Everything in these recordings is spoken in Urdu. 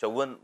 54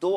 2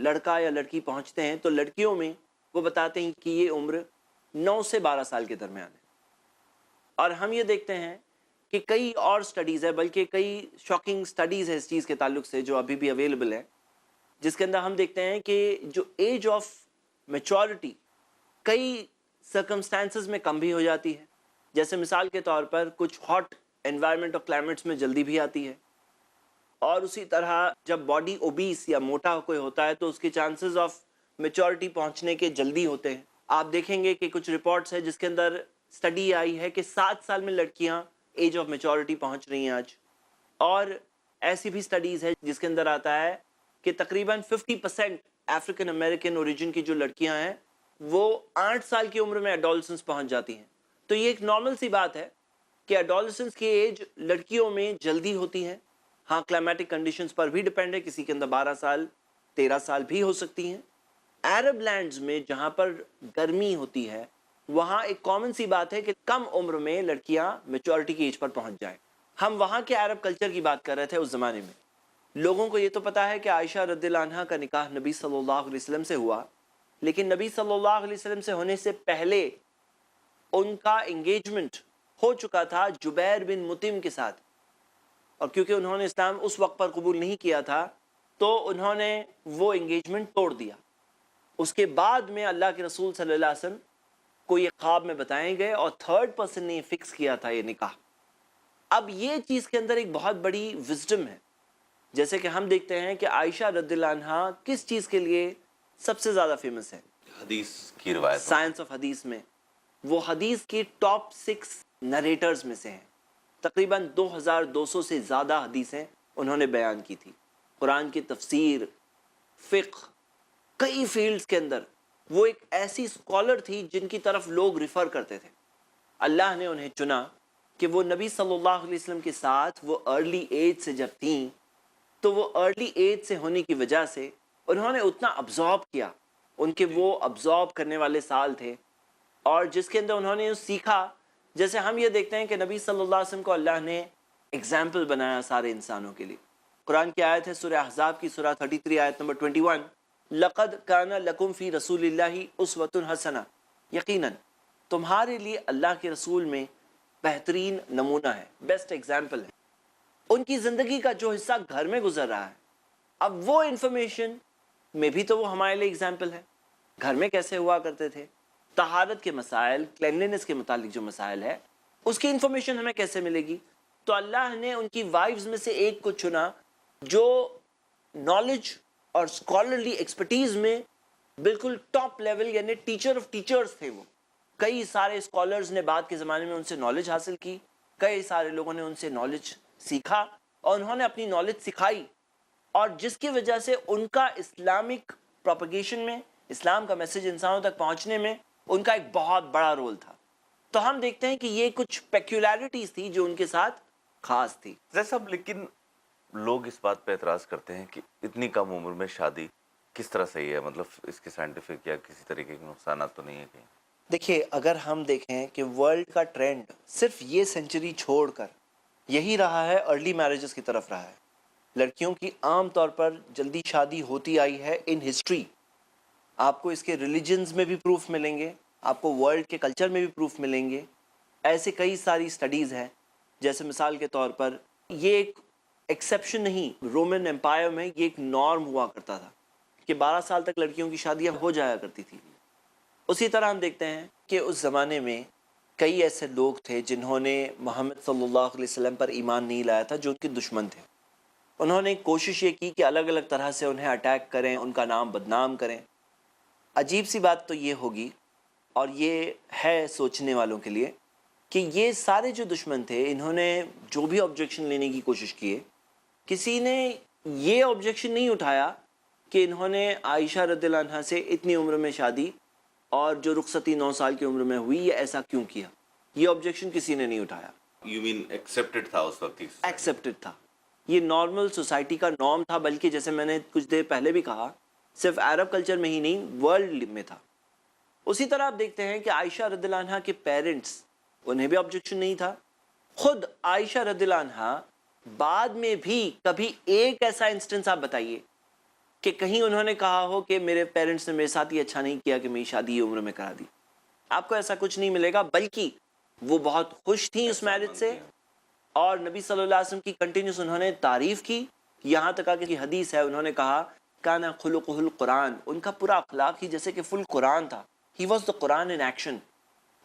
لڑکا یا لڑکی پہنچتے ہیں تو لڑکیوں میں وہ بتاتے ہیں کہ یہ عمر 9 سے 12 سال کے درمیان ہے. اور ہم یہ دیکھتے ہیں کہ کئی اور سٹڈیز ہے، بلکہ کئی شاکنگ سٹڈیز ہے اس چیز کے تعلق سے جو ابھی بھی اویلیبل ہے، جس کے اندر ہم دیکھتے ہیں کہ جو ایج آف میچورٹی کئی سرکمسٹانسز میں کم بھی ہو جاتی ہے. جیسے مثال کے طور پر کچھ ہاٹ انوائرمنٹ اور کلائمیٹس میں جلدی بھی آتی ہے، اور اسی طرح جب باڈی اوبیس یا موٹا کوئی ہوتا ہے تو اس کے چانسز آف میچورٹی پہنچنے کے جلدی ہوتے ہیں. آپ دیکھیں گے کہ کچھ رپورٹس ہیں جس کے اندر سٹڈی آئی ہے کہ 7 سال میں لڑکیاں ایج آف میچورٹی پہنچ رہی ہیں آج. اور ایسی بھی سٹڈیز ہے جس کے اندر آتا ہے کہ تقریباً 50% افریقن امریکن اوریجن کی جو لڑکیاں ہیں وہ 8 سال کی عمر میں ایڈولسنس پہنچ جاتی ہیں. تو یہ ایک نارمل سی بات ہے کہ ایڈولسنس کی ایج لڑکیوں میں جلدی ہوتی ہے. ہاں کلائمیٹک کنڈیشنز پر بھی ڈیپینڈ ہے، کسی کے اندر 12 سال 13 سال بھی ہو سکتی ہیں. عرب لینڈز میں جہاں پر گرمی ہوتی ہے وہاں ایک کامن سی بات ہے کہ کم عمر میں لڑکیاں میچورٹی کی ایج پر پہنچ جائیں. ہم وہاں کے عرب کلچر کی بات کر رہے تھے. اس زمانے میں لوگوں کو یہ تو پتا ہے کہ عائشہ رضی اللہ عنہا کا نکاح نبی صلی اللہ علیہ وسلم سے ہوا، لیکن نبی صلی اللہ علیہ وسلم سے ہونے سے پہلے ان کا انگیجمنٹ ہو چکا تھا جبیر بن مطعم کے ساتھ. اور کیونکہ انہوں نے اسلام اس وقت پر قبول نہیں کیا تھا تو انہوں نے وہ انگیجمنٹ توڑ دیا. اس کے بعد میں اللہ کے رسول صلی اللہ علیہ وسلم کو یہ خواب میں بتائے گئے اور تھرڈ پرسن نے فکس کیا تھا یہ نکاح. اب یہ چیز کے اندر ایک بہت بڑی وزڈم ہے. جیسے کہ ہم دیکھتے ہیں کہ عائشہ رضی اللہ عنہا کس چیز کے لیے سب سے زیادہ فیمس ہے؟ حدیث کی روایت. سائنس آف حدیث میں وہ حدیث کی ٹاپ 6 نریٹرز میں سے ہیں. تقریباً 2200 سے زیادہ حدیثیں انہوں نے بیان کی تھی. قرآن کی تفسیر، فقہ، کئی فیلڈز کے اندر وہ ایک ایسی اسکالر تھی جن کی طرف لوگ ریفر کرتے تھے. اللہ نے انہیں چنا کہ وہ نبی صلی اللہ علیہ وسلم کے ساتھ وہ ارلی ایج سے جب تھیں تو وہ ارلی ایج سے ہونے کی وجہ سے انہوں نے اتنا ابزارب کیا. ان کے وہ ابزارب کرنے والے سال تھے اور جس کے اندر انہوں نے سیکھا. جیسے ہم یہ دیکھتے ہیں کہ نبی صلی اللہ علیہ وسلم کو اللہ نے اگزامپل بنایا سارے انسانوں کے لیے. قرآن کی آیت ہے سورہ احزاب کی سورہ 33 آیت نمبر 21، لقد کان لکم فی رسول اللہ اسوۃ حسنہ، یقیناً تمہارے لیے اللہ کے رسول میں بہترین نمونہ ہے، بیسٹ ایگزامپل ہے. ان کی زندگی کا جو حصہ گھر میں گزر رہا ہے، اب وہ انفارمیشن میں بھی تو وہ ہمارے لیے ایگزامپل ہے. گھر میں کیسے ہوا کرتے تھے، طہارت کے مسائل، کلینلینس کے متعلق جو مسائل ہے اس کی انفارمیشن ہمیں کیسے ملے گی؟ تو اللہ نے ان کی وائفز میں سے ایک کو چنا جو نالج اور اسکالرلی ایکسپرٹیز میں بالکل ٹاپ لیول، یعنی ٹیچر آف ٹیچرز تھے. وہ کئی سارے اسکالرز نے بعد کے زمانے میں ان سے نالج حاصل کی، کئی سارے لوگوں نے ان سے نالج سیکھا اور انہوں نے اپنی نالج سکھائی، اور جس کی وجہ سے ان کا اسلامک پروپیگیشن میں، اسلام کا میسج انسانوں تک پہنچنے میں ان کا ایک بہت بڑا رول تھا. تو ہم دیکھتے ہیں کہ یہ کچھ پیکولیرٹیز تھی جو ان کے ساتھ خاص تھی. جیسا لیکن لوگ اس بات پہ اعتراض کرتے ہیں کہ اتنی کم عمر میں شادی کس طرح صحیح ہے؟ مطلب اس کے سائنٹیفک یا کسی طریقے کے نقصانات تو نہیں ہے کہیں؟ دیکھیے، اگر ہم دیکھیں کہ ورلڈ کا ٹرینڈ صرف یہ سینچری چھوڑ کر یہی رہا ہے، ارلی میرجز کی طرف رہا ہے. لڑکیوں کی عام طور پر جلدی شادی ہوتی آئی ہے ان ہسٹری. آپ کو اس کے ریلیجنز میں بھی پروف ملیں گے، آپ کو ورلڈ کے کلچر میں بھی پروف ملیں گے. ایسے کئی ساری سٹڈیز ہیں. جیسے مثال کے طور پر یہ ایک ایکسیپشن نہیں، رومن امپائر میں یہ ایک نارم ہوا کرتا تھا کہ 12 سال تک لڑکیوں کی شادیاں ہو جایا کرتی تھی. اسی طرح ہم دیکھتے ہیں کہ اس زمانے میں کئی ایسے لوگ تھے جنہوں نے محمد صلی اللہ علیہ وسلم پر ایمان نہیں لایا تھا، جو ان کے دشمن تھے. انہوں نے کوشش یہ کی کہ الگ الگ طرح سے انہیں اٹیک کریں، ان کا نام بدنام کریں. عجیب سی بات تو یہ ہوگی، اور یہ ہے سوچنے والوں کے لیے، کہ یہ سارے جو دشمن تھے انہوں نے جو بھی آبجیکشن لینے کی کوشش کیے، کسی نے یہ آبجیکشن نہیں اٹھایا کہ انہوں نے عائشہ رضی اللہ عنہا سے اتنی عمر میں شادی اور جو رخصتی 9 سال کی عمر میں ہوئی، یہ ایسا کیوں کیا. یہ آبجیکشن کسی نے نہیں اٹھایا. یو مین ایکسیپٹڈ تھا اس وقت؟ ایکسیپٹڈ تھا، یہ نارمل سوسائٹی کا نارم تھا. بلکہ جیسے میں نے کچھ دیر پہلے بھی کہا، صرف عرب کلچر میں ہی نہیں، ورلڈ میں تھا. اسی طرح آپ دیکھتے ہیں کہ عائشہ رضی اللہ عنہا کے پیرنٹس، انہیں بھی آبجیکشن نہیں تھا. خود عائشہ رضی اللہ عنہا بعد میں بھی کبھی ایک ایسا انسٹنس آپ بتائیے کہ کہیں انہوں نے کہا ہو کہ میرے پیرنٹس نے میرے ساتھ یہ اچھا نہیں کیا کہ میری شادی یہ عمر میں کرا دی. آپ کو ایسا کچھ نہیں ملے گا، بلکہ وہ بہت خوش تھیں اس میرج سے، اور نبی صلی اللہ علیہ وسلم کی کنٹینیوس انہوں نے تعریف کی. یہاں تک کہ حدیث ہے، انہوں نے کہا کانا خلقہ القرآن، ان کا پورا اخلاق ہی جیسے کہ فل قرآن تھا. He was the Quran in action.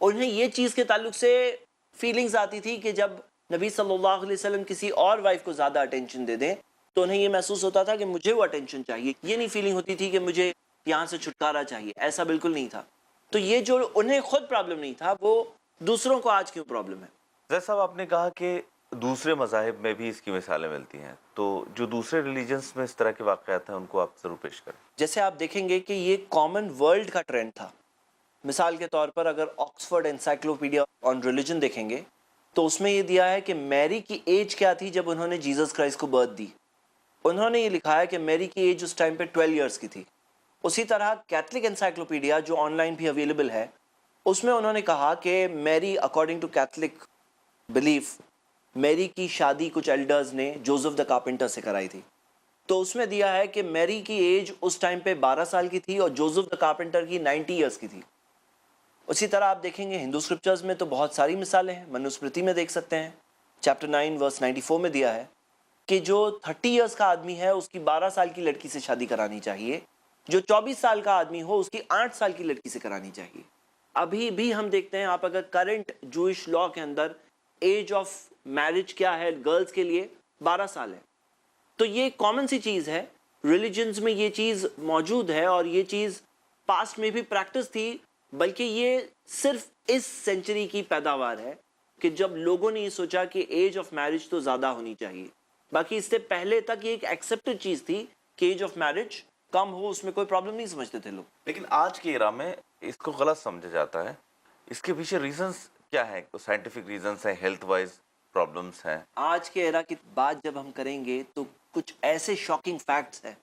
انہیں یہ چیز کے تعلق سے فیلنگز آتی تھی کہ جب نبی صلی اللہ علیہ وسلم کسی اور وائف کو زیادہ اٹینشن دے دیں تو انہیں یہ محسوس ہوتا تھا کہ مجھے وہ اٹینشن چاہیے. یہ نہیں فیلنگ ہوتی تھی کہ مجھے یہاں سے چھٹکارا چاہیے، ایسا بالکل نہیں تھا. تو یہ جو انہیں خود پرابلم نہیں تھا، وہ دوسروں کو آج کیوں پرابلم ہے. زید صاحب، آپ نے کہا کہ دوسرے مذاہب میں بھی اس کی مثالیں ملتی ہیں، تو جو دوسرے ریلیجنز میں اس طرح کے واقعات ہیں ان کو آپ ضرور پیش کریں. جیسے آپ دیکھیں گے کہ یہ کامن ورلڈ کا ٹرینڈ تھا. مثال کے طور پر اگر آکسفورڈ انسائکلوپیڈیا آن ریلیجن دیکھیں گے تو اس میں یہ دیا ہے کہ میری کی ایج کیا تھی جب انہوں نے جیزس کرائسٹ کو برتھ دی. انہوں نے یہ لکھا ہے کہ میری کی ایج اس ٹائم پہ 12 ایئرس کی تھی. اسی طرح کیتھولک انسائکلوپیڈیا جو آن لائن بھی اویلیبل ہے، اس میں انہوں نے کہا کہ میری اکارڈنگ ٹو کیتھولک بلیف میری کی شادی کچھ ایلڈرز نے جوزف دا کارپینٹر سے کرائی تھی. تو اس میں دیا ہے کہ میری کی ایج اس ٹائم پہ 12 سال کی تھی اور جوزف دا کارپینٹر کی 90 ایئرس کی تھی. اسی طرح آپ دیکھیں گے ہندو اسکرپچرز میں تو بہت ساری مثالیں ہیں. منوسمرتی میں دیکھ سکتے ہیں، چیپٹر 9 ورس 94 میں دیا ہے کہ جو 30 ایئرس کا آدمی ہے اس کی 12 سال کی لڑکی سے شادی کرانی چاہیے، جو 24 سال کا آدمی ہو اس کی 8 سال کی لڑکی سے کرانی چاہیے. ابھی بھی ہم دیکھتے ہیں، آپ اگر کرنٹ جوئش لا کے اندر ایج آف میرج کیا ہے گرلز کے لیے 12 سال ہے. تو یہ کامن سی چیز ہے، ریلیجنز میں یہ چیز موجود ہے، اور یہ چیز پاسٹ میں بھی پریکٹس تھی، بلکہ یہ صرف اس سینچری کی پیداوار ہے کہ جب لوگوں نے یہ سوچا کہ ایج آف میرج تو زیادہ ہونی چاہیے. باقی اس سے پہلے تک یہ ایک ایکسیپٹڈ چیز تھی کہ ایج آف میرج کم ہو، اس میں کوئی پرابلم نہیں سمجھتے تھے لوگ. لیکن آج کے ایرا میں اس کو غلط سمجھا جاتا ہے. اس کے پیچھے ریزنز کیا ہیں؟ سائنٹیفک ریزنز ہیں، ہیلتھ وائز پرابلمس ہیں. آج کے ایرا کی بات جب ہم کریں گے تو کچھ ایسے شاکنگ فیکٹس ہیں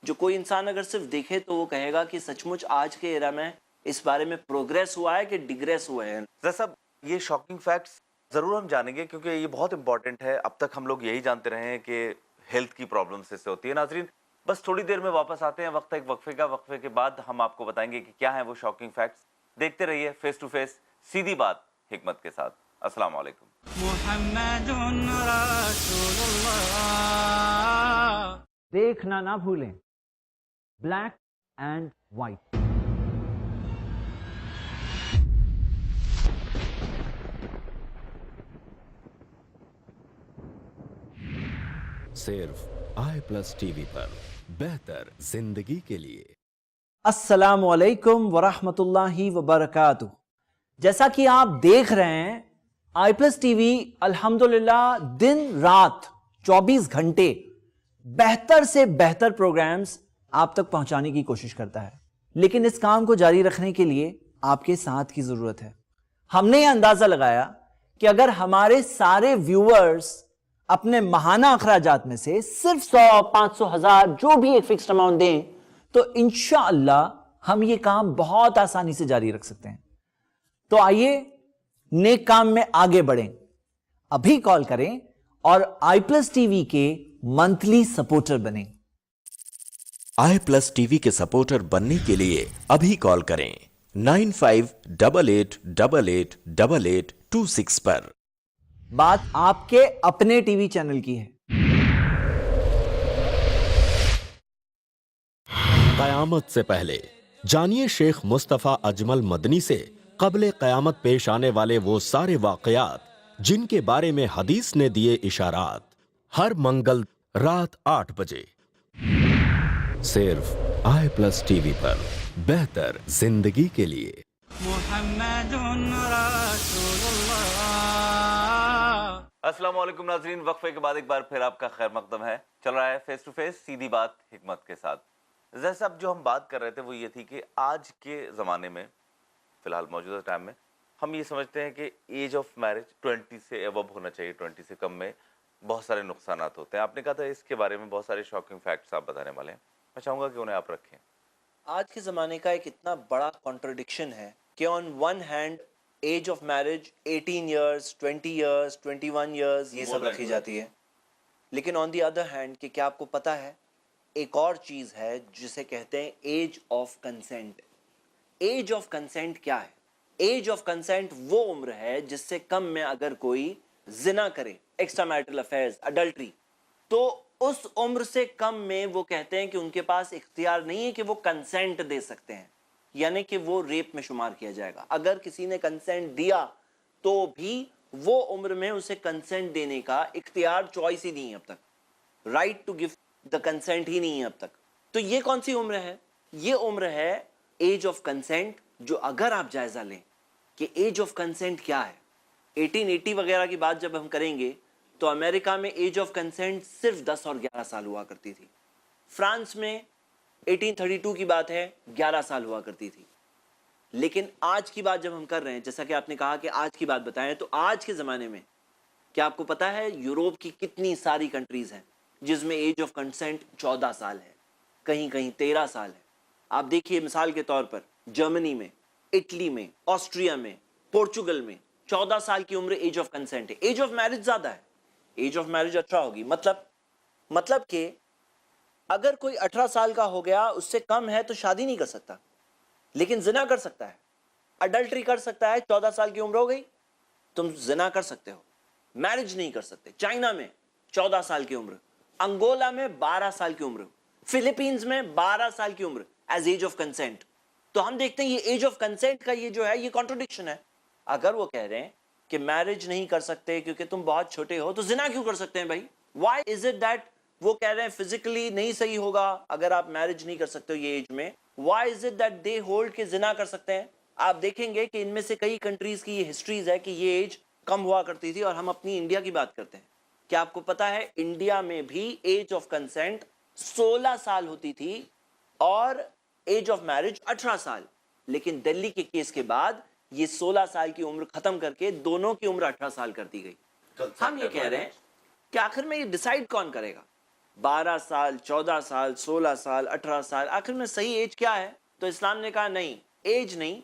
جو کوئی انسان اگر صرف دیکھے تو وہ کہے گا کہ سچ مچ آج کے ایرا میں اس بارے میں پروگریس ہوا ہے کہ ڈیگریس ہوا ہے. صاحب، یہ شاکنگ فیکٹس ضرور ہم جانیں گے کیونکہ یہ بہت امپورٹنٹ ہے. اب تک ہم لوگ یہی جانتے رہے ہیں کہ ہیلتھ کی پرابلمس اس سے ہوتی ہے. ناظرین، بس تھوڑی دیر میں واپس آتے ہیں، وقت ایک وقفے کا. وقفے کے بعد ہم آپ کو بتائیں گے کہ کیا ہیں وہ شاکنگ فیکٹس. دیکھتے رہیے فیس ٹو فیس، سیدھی بات حکمت کے ساتھ. السلام علیکم. محمد رسول اللہ. دیکھنا نہ بھولیں، بلیک اینڈ وائٹ. صرف آئی پلس ٹی وی پر، بہتر زندگی کے لیے. السلام علیکم ورحمۃ اللہ وبرکاتہ. جیسا کہ آپ دیکھ رہے ہیں، آئی پلس ٹی وی الحمدللہ دن رات 24 گھنٹے بہتر سے بہتر پروگرامز آپ تک پہنچانے کی کوشش کرتا ہے. لیکن اس کام کو جاری رکھنے کے لیے آپ کے ساتھ کی ضرورت ہے. ہم نے یہ اندازہ لگایا کہ اگر ہمارے سارے ویورز اپنے ماہانہ اخراجات میں سے صرف 100، 500، 1000 جو بھی ایک فکسڈ اماؤنٹ دیں تو انشاءاللہ ہم یہ کام بہت آسانی سے جاری رکھ سکتے ہیں. تو آئیے نیک کام میں آگے بڑھیں. ابھی کال کریں اور آئی پلس ٹی وی کے منتھلی سپورٹر بنیں. آئی پلس ٹی وی کے سپورٹر بننے کے لیے ابھی کال کریں 9588888826 پر. بات آپ کے اپنے ٹی وی چینل کی ہے. قیامت سے پہلے جانیے شیخ مصطفیٰ اجمل مدنی سے قبل قیامت پیش آنے والے وہ سارے واقعات جن کے بارے میں حدیث نے دیے اشارات. ہر منگل رات 8 بجے صرف آئی پلس ٹی وی پر، بہتر زندگی کے لیے. محمد رسول اللہ. السلام علیکم ناظرین، وقفے کے بعد ایک بار پھر آپ کا خیر مقدم ہے. چل رہا ہے فیس ٹو فیس، سیدھی بات حکمت کے ساتھ. زید صاحب، جو ہم بات کر رہے تھے وہ یہ تھی کہ آج کے زمانے میں، فی الحال موجودہ ٹائم میں، ہم یہ سمجھتے ہیں کہ ایج آف میرج 20 سے ایبو ہونا چاہیے. 20 سے کم میں بہت سارے نقصانات ہوتے ہیں. آپ نے کہا تھا اس کے بارے میں بہت سارے شاکنگ فیکٹس آپ بتانے والے ہیں. میں چاہوں گا کہ انہیں آپ رکھیں. آج کے زمانے کا ایک اتنا بڑا کانٹرڈکشن ہے کہ on one hand age of marriage 18 years, 20 years, 21 years یہ سب رکھی جاتی ہے، لیکن آن دی ادر ہینڈ کہ کیا آپ کو پتا ہے ایک اور چیز ہے جسے کہتے ہیں age of consent. Age of consent کیا ہے؟ ایج آف کنسینٹ وہ عمر ہے جس سے کم میں اگر کوئی زنا کرے، ایکسٹرا میرٹل افیئرز، اڈلٹری، تو اس عمر سے کم میں وہ کہتے ہیں کہ ان کے پاس اختیار نہیں ہے کہ وہ کنسینٹ دے سکتے ہیں، یعنی کہ وہ ریپ میں شمار کیا جائے گا. اگر کسی نے کنسینٹ دیا تو بھی وہ عمر میں اسے کنسینٹ دینے کا اختیار، چوائس ہی نہیں ہے اب تک، right to give the consent ہی نہیں ہے اب تک. تو یہ کون سی عمر ہے؟ یہ عمر ہے ایج آف کنسینٹ. جو اگر آپ جائزہ لیں کہ ایج آف کنسینٹ کیا ہے، 1880 وغیرہ کی بات جب ہم کریں گے تو امریکہ میں ایج آف کنسینٹ صرف 10 اور 11 سال ہوا کرتی تھی. فرانس میں 1832 کی بات ہے 11 سال ہوا کرتی تھی. لیکن آج کی بات جب ہم کر رہے ہیں، جیسا کہ آپ نے کہا کہ آج کی بات بتائیں، تو آج کے زمانے میں کیا آپ کو پتا ہے یوروپ کی کتنی ساری کنٹریز ہیں جس میں ایج آف کنسینٹ 14 سال ہے، کہیں کہیں 13 سال ہے. آپ دیکھیے مثال کے طور پر جرمنی میں، اٹلی میں، آسٹریا میں، پورچوگل میں 14 سال کی عمر ایج آف کنسینٹ ہے. ایج آف میرج زیادہ ہے، ایج آف میرج 18 ہوگی. مطلب کہ اگر کوئی 18 سال کا ہو گیا، اس سے کم ہے تو شادی نہیں کر سکتا، لیکن زنا کر سکتا ہے، اڈلٹری کر سکتا ہے. 14 سال کی عمر ہو گئی، تم زنا کر سکتے ہو، میرج نہیں کر سکتے. چائنا میں 14 سال کی عمر، انگولا میں 12 سال کی عمر، فلپینز میں 12 سال کی عمر ایز ایج آف کنسینٹ. تو ہم دیکھتے ہیں یہ ایج آف کنسینٹ کا یہ جو ہے یہ کانٹرڈکشن ہے. اگر وہ کہہ رہے ہیں کہ میرج نہیں کر سکتے کیونکہ تم بہت چھوٹے ہو، تو زنا کیوں کر سکتے ہیں بھائی؟ وائی از اٹ دیٹ وہ کہہ رہے ہیں فزیکلی نہیں صحیح ہوگا اگر آپ میرج نہیں کر سکتے ہو یہ ایج میں، why is it that they hold کہ زنا کر سکتے ہیں؟ آپ دیکھیں گے کہ ان میں سے کئی کنٹریز کی یہ ہسٹریز ہے کہ یہ ایج کم ہوا کرتی تھی. اور ہم اپنی انڈیا کی بات کرتے ہیں، کیا آپ کو پتا ہے انڈیا میں بھی ایج آف کنسینٹ 16 سال ہوتی تھی اور ایج آف میرج 18 سال. لیکن دلی کے کیس کے بعد یہ 16 سال کی عمر ختم کر کے دونوں کی عمر 18 سال کر دی گئی. ہم یہ کہہ رہے ہیں کہ آخر میں یہ ڈیسائیڈ کون کرے گا؟ 12 سال، 14 سال، 16 سال، 18 سال، آخر میں صحیح ایج کیا ہے؟ تو اسلام نے کہا نہیں، ایج نہیں،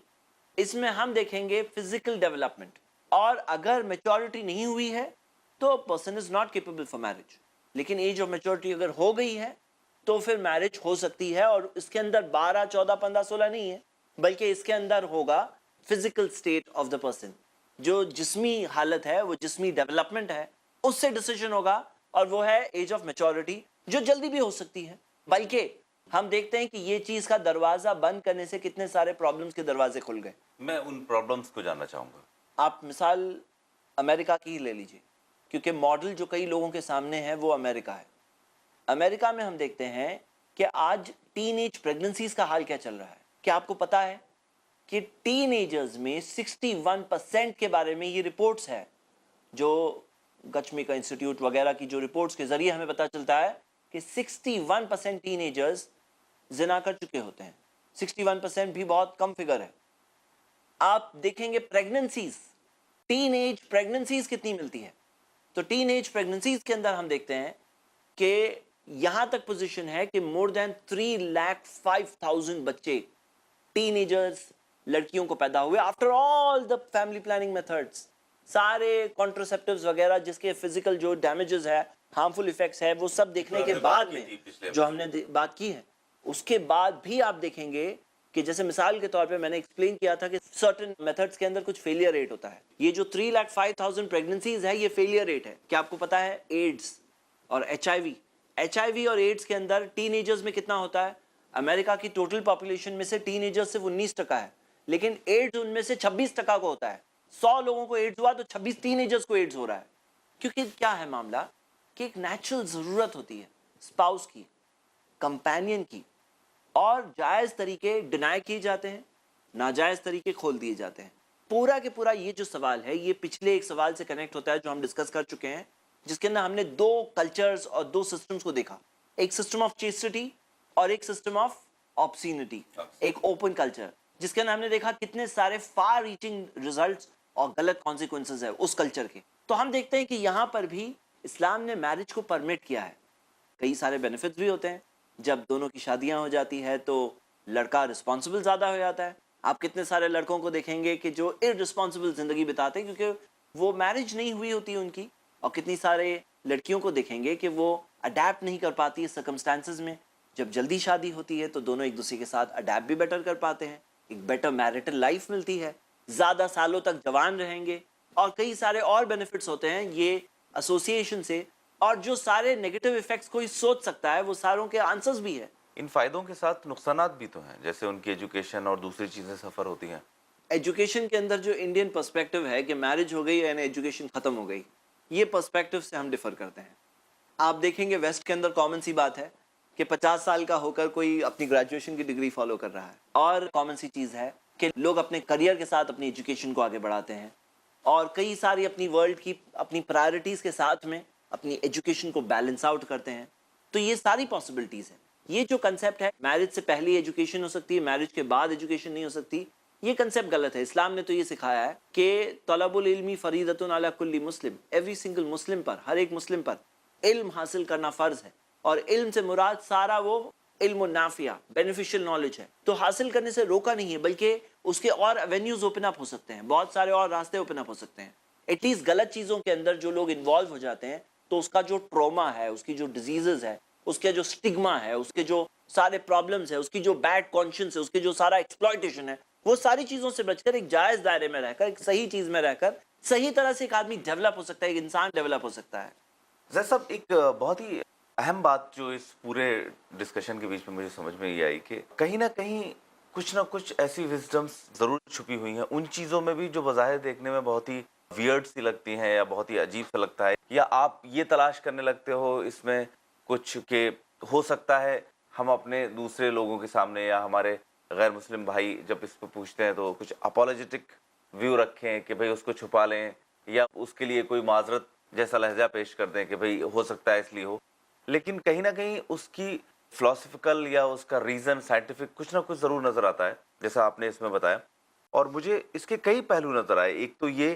اس میں ہم دیکھیں گے فزیکل ڈیولپمنٹ. اور اگر میچورٹی نہیں ہوئی ہے تو person is not capable for marriage. لیکن ایج آف میچورٹی اگر ہو گئی ہے تو پھر میرج ہو سکتی ہے. اور اس کے اندر 12، 14، 15، 16 نہیں ہے، بلکہ اس کے اندر ہوگا physical state of the person, جو جسمی حالت ہے، وہ جسمی ڈیولپمنٹ ہے، اس سے ڈیسیجن ہوگا. اور وہ ہے ایج آف میچورٹی، جو جلدی بھی ہو سکتی ہے. بلکہ ہم دیکھتے ہیں کہ یہ چیز کا دروازہ بند کرنے سے کتنے سارے پرابلمز کے دروازے کھل گئے. میں ان پرابلمز کو جاننا چاہوں گا. آپ مثال امریکہ کی ہی لے لیجئے، کیونکہ ماڈل جو کئی لوگوں کے سامنے ہے وہ امریکہ ہے. امریکہ میں ہم دیکھتے ہیں کہ آج ٹین ایج پریگننسیز کا حال کیا چل رہا ہے. کیا آپ کو پتا ہے کہ ٹین ایجرز میں 61% کے بارے میں یہ رپورٹس ہے، جو گچمی کا انسٹیٹیوٹ وغیرہ کی جو رپورٹس کے ذریعے ہمیں پتا چلتا ہے کہ 61% ٹین ایجرز زنا کر چکے ہوتے ہیں. 61% بھی بہت کم فگر ہے. آپ دیکھیں گے پریگننسیز، ٹین ایج پریگننسیز کتنی ملتی ہے. تو ٹین ایج پریگننسیز کے اندر ہم دیکھتے ہیں کہ یہاں تک پوزیشن ہے کہ مور دین 3,05,000 بچے ٹین ایجرز لڑکیوں کو پیدا ہوئے after all the family planning methods, سارے کانٹرسیپٹیوز وغیرہ جس کے فزیکل جو ڈیمیجز ہے، ہارمفل ایفیکٹس ہے، وہ سب دیکھنے کے بعد میں جو ہم نے بات کی ہے، اس کے بعد بھی آپ دیکھیں گے کہ جیسے مثال کے طور پہ میں نے ایکسپلین کیا تھا کہ سرٹن میتھڈز کے اندر کچھ فیلئر ریٹ ہوتا ہے. یہ جو 3,05,000 پریگننسیز ہے یہ فیلئر ریٹ ہے. کیا آپ کو پتا ہے ایڈز اور ایچ آئی وی اور ایڈز کے اندر ٹین ایجرز میں کتنا ہوتا ہے؟ امریکہ کی ٹوٹل پاپولیشن میں سے ٹین ایجرز صرف 19% ہے، لیکن ایڈز ان میں سے 26% کو ہوتا ہے. 100 لوگوں کو ایڈز ہوا تو 26 ٹین ایجرز کو ایڈز ہو رہا ہے. کیونکہ کیا ہے معاملہ کہ ایک نیچرل ضرورت ہوتی ہے اسپاؤس کی، کمپینین کی، اور جائز طریقے ڈینائی کیے جاتے ہیں، ناجائز طریقے کھول دیے جاتے ہیں. پورا کے پورا یہ جو سوال ہے یہ پچھلے ایک سوال سے کنیکٹ ہوتا ہے جو ہم ڈسکس کر چکے ہیں، جس کے اندر ہم نے 2 کلچرز اور 2 سسٹمز کو دیکھا، ایک سسٹم آف چیسٹی اور ایک سسٹم آف آبسینٹی، ایک اوپن کلچر، جس کے اندر ہم نے دیکھا کتنے سارے فار ریچنگ ریزلٹس اور غلط کانسیکوینسز ہے اس کلچر کے. تو ہم دیکھتے ہیں کہ یہاں پر بھی اسلام نے میرج کو پرمٹ کیا ہے. کئی سارے بینیفٹس بھی ہوتے ہیں. جب دونوں کی شادیاں ہو جاتی ہے تو لڑکا رسپانسبل زیادہ ہو جاتا ہے. آپ کتنے سارے لڑکوں کو دیکھیں گے کہ جو ارسپانسبل زندگی بتاتے ہیں کیونکہ وہ میرج نہیں ہوئی ہوتی ان کی، اور کتنی سارے لڑکیوں کو دیکھیں گے کہ وہ اڈیپٹ نہیں کر پاتی سرکمسٹانسز میں، جب جلدی شادی ہوتی ہے تو دونوں ایک دوسرے کے ساتھ اڈیپٹ بھی بیٹر کر پاتے ہیں, ایک بیٹر میرٹل لائف ملتی ہے, زیادہ سالوں تک جوان رہیں گے, اور کئی سارے اور بینیفٹس ہوتے ہیں یہ ایسوسیشن سے. اور جو سارے نیگیٹو ایفیکٹس کوئی سوچ سکتا ہے وہ ساروں کے آنسرز بھی ہے. ان فائدوں کے ساتھ نقصانات بھی تو ہیں, جیسے ان کی ایجوکیشن اور دوسری چیزیں سفر ہوتی ہیں. ایجوکیشن کے اندر جو انڈین پرسپیکٹو ہے کہ میرج ہو گئی یعنی ایجوکیشن ختم ہو گئی, یہ پرسپیکٹو سے ہم ڈفر کرتے ہیں. آپ دیکھیں گے ویسٹ کے اندر کامن سی بات ہے کہ 50 سال کا ہو کر کوئی اپنی گریجویشن کی ڈگری فالو کر رہا ہے, اور کامن سی چیز ہے کہ لوگ اپنے کریئر کے ساتھ اپنی ایجوکیشن کو آگے بڑھاتے ہیں, اور کئی ساری اپنی ورلڈ کی اپنی پرائرٹیز کے ساتھ میں اپنی ایجوکیشن کو بیلنس آؤٹ کرتے ہیں. تو یہ ساری پاسبلٹیز ہیں. یہ جو کنسیپٹ ہے میرج سے پہلی ایجوکیشن ہو سکتی ہے, میرج کے بعد ایجوکیشن نہیں ہو سکتی, یہ کنسیپٹ غلط ہے. اسلام نے تو یہ سکھایا ہے کہ طلب العلم فریضۃ علی کل مسلم, ایوری سنگل مسلم پر, ہر ایک مسلم پر علم حاصل کرنا فرض ہے. اور علم سے مراد سارا وہ علم النافع بینیفیشل نالج ہے. تو حاصل کرنے سے روکا نہیں ہے, بلکہ اس کے اور ایونیوز اوپن اپ ہو سکتے ہیں, بہت سارے اور راستے اوپن اپ ہو سکتے ہیں. ایٹ لیسٹ غلط چیزوں کے اندر جو لوگ انوالو ہو جاتے ہیں تو اس کا جو ٹراما ہے, اس کی جو ڈیزیزز ہے, اس کے جو سٹگما ہے, اس کے جو سارے پرابلمز ہے, اس کی جو بیڈ کانشنس ہے, اس کے جو سارا ایکسپلائٹیشن ہے, وہ ساری چیزوں سے بچ کر ایک جائز دائرے میں رہ کر ایک صحیح چیز میں رہ کر صحیح طرح سے ایک آدمی ڈیولپ ہو سکتا ہے, ایک انسان ڈیولپ ہو سکتا ہے. زید صاحب, ایک بہت ہی اہم بات جو اس پورے ڈسکشن کے بیچ میں مجھے سمجھ میں یہ آئی کہ کہیں نہ کہیں کچھ نہ کچھ ایسی وزڈمز ضرور چھپی ہوئی ہیں ان چیزوں میں بھی جو بظاہر دیکھنے میں بہت ہی ویئرڈ سی لگتی ہیں یا بہت ہی عجیب سا لگتا ہے, یا آپ یہ تلاش کرنے لگتے ہو اس میں کچھ کہ ہو سکتا ہے ہم اپنے دوسرے لوگوں کے سامنے یا ہمارے غیر مسلم بھائی جب اس پہ پوچھتے ہیں تو کچھ اپولوجیٹک ویو رکھیں کہ بھئی اس کو چھپا لیں, یا اس کے لیے کوئی معذرت جیسا لہجہ پیش کر دیں کہ بھئی ہو سکتا ہے اس لیے ہو. لیکن کہیں نہ کہیں اس کی فلاسفیکل یا اس کا ریزن سائنٹیفک کچھ نہ کچھ ضرور نظر آتا ہے, جیسا آپ نے اس میں بتایا. اور مجھے اس کے کئی پہلو نظر آئے. ایک تو یہ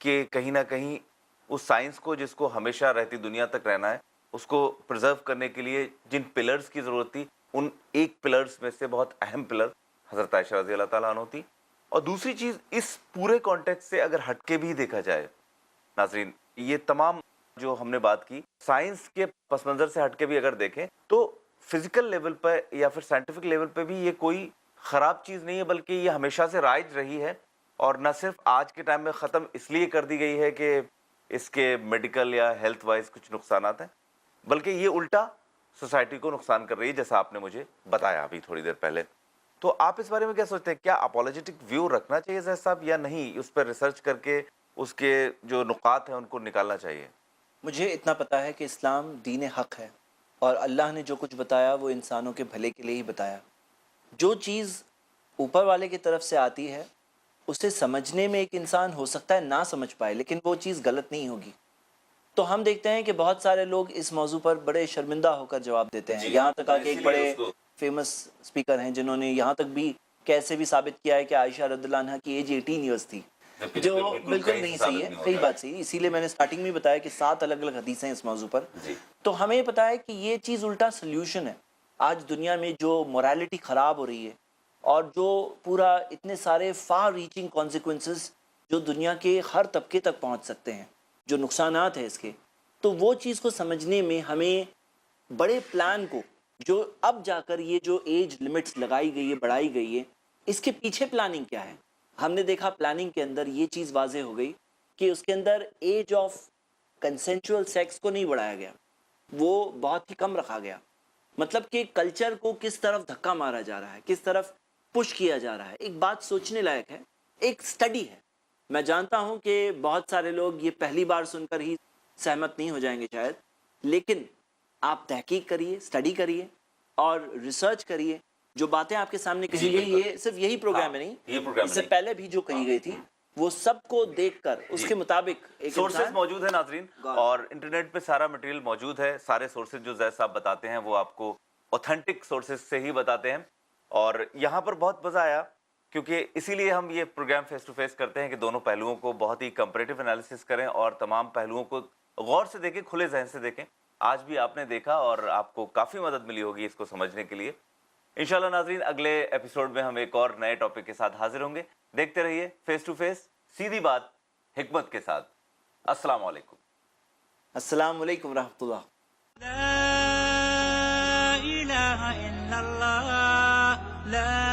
کہ کہیں نہ کہیں اس سائنس کو جس کو ہمیشہ رہتی دنیا تک رہنا ہے, اس کو پرزرو کرنے کے لیے جن پلرز کی ضرورت تھی, ان ایک پلرز میں سے بہت اہم پلر حضرت عائشہ رضی اللہ تعالیٰ عنہ تھی. اور دوسری چیز, اس پورے کانٹیکس سے اگر ہٹ کے بھی دیکھا جائے ناظرین, یہ تمام جو ہم نے بات کی سائنس کے پس منظر سے ہٹ کے بھی اگر دیکھیں تو فزیکل لیول پہ یا پھر سائنٹیفک لیول پہ بھی یہ کوئی خراب چیز نہیں ہے, بلکہ یہ ہمیشہ سے رائج رہی ہے. اور نہ صرف آج کے ٹائم میں ختم اس لیے کر دی گئی ہے کہ اس کے میڈیکل یا ہیلتھ وائز کچھ نقصانات ہیں, بلکہ یہ الٹا سوسائٹی کو نقصان کر رہی ہے, جیسا آپ نے مجھے بتایا ابھی تھوڑی دیر پہلے. تو آپ اس بارے میں کیا سوچتے ہیں, کیا اپولوجیٹک ویو رکھنا چاہیے زید صاحب یا نہیں, اس پر ریسرچ کر کے اس کے جو نقاط ہیں ان کو نکالنا چاہیے؟ مجھے اتنا پتا ہے کہ اسلام دین حق ہے, اور اللہ نے جو کچھ بتایا وہ انسانوں کے بھلے کے لیے ہی بتایا. جو چیز اوپر والے کی طرف سے آتی ہے اسے سمجھنے میں ایک انسان ہو سکتا ہے نہ سمجھ پائے, لیکن وہ چیز غلط نہیں ہوگی. تو ہم دیکھتے ہیں کہ بہت سارے لوگ اس موضوع پر بڑے شرمندہ ہو کر جواب دیتے ہیں, یہاں تک کہ ایک بڑے فیمس اسپیکر ہیں جنہوں نے یہاں تک بھی کیسے بھی ثابت کیا ہے کہ عائشہ رضی اللہ عنہا کی ایج 18 ایئرس تھی, جو بالکل نہیں صحیح ہے, کئی بات صحیح. اسی لیے میں نے سٹارٹنگ میں بتایا کہ 7 الگ الگ حدیثیں ہیں اس موضوع پر. تو ہمیں پتا ہے کہ یہ چیز الٹا سلیوشن ہے. آج دنیا میں جو مورالٹی خراب ہو رہی ہے اور جو پورا اتنے سارے فار ریچنگ کانسیکوینسز جو دنیا کے ہر طبقے تک پہنچ سکتے ہیں, جو نقصانات ہیں اس کے, تو وہ چیز کو سمجھنے میں ہمیں بڑے پلان کو, جو اب جا کر یہ جو ایج لمٹس لگائی گئی ہے, بڑھائی گئی ہے, اس کے پیچھے پلاننگ کیا ہے. ہم نے دیکھا پلاننگ کے اندر یہ چیز واضح ہو گئی کہ اس کے اندر ایج آف کنسینچول سیکس کو نہیں بڑھایا گیا, وہ بہت ہی کم رکھا گیا. مطلب کہ کلچر کو کس طرف دھکا مارا جا رہا ہے, کس طرف پش کیا جا رہا ہے. ایک بات سوچنے لائق ہے, ایک سٹڈی ہے. میں جانتا ہوں کہ بہت سارے لوگ یہ پہلی بار سن کر ہی سہمت نہیں ہو جائیں گے شاید, لیکن آپ تحقیق کریے, سٹڈی کریے اور ریسرچ کریے. جو باتیں آپ کے سامنے کہی گئی, یہ صرف یہی پروگرام میں نہیں, اس سے پہلے بھی جو کہی گئی تھی وہ سب کو دیکھ کر اس کے مطابق سورسز موجود ہیں ناظرین, اور انٹرنیٹ پہ سارا مٹیریل موجود ہے. سارے سورسز جو زید صاحب بتاتے ہیں وہ آپ کو اوتھینٹک سورسز سے ہی بتاتے ہیں. اور یہاں پر بہت مزہ آیا کیونکہ اسی لیے ہم یہ پروگرام فیس ٹو فیس کرتے ہیں کہ دونوں پہلوؤں کو بہت ہی کمپیریٹیو انالیسس کریں اور تمام پہلوؤں کو غور سے دیکھیں, کھلے ذہن سے دیکھیں. آج بھی آپ نے دیکھا اور آپ کو کافی مدد ملی ہوگی اس کو سمجھنے کے لیے. انشاءاللہ ناظرین, اگلے ایپیسوڈ میں ہم ایک اور نئے ٹاپک کے ساتھ حاضر ہوں گے. دیکھتے رہیے فیس ٹو فیس, سیدھی بات حکمت کے ساتھ. السلام علیکم. السلام علیکم ورحمۃ اللہ. لا إله إلا الله لا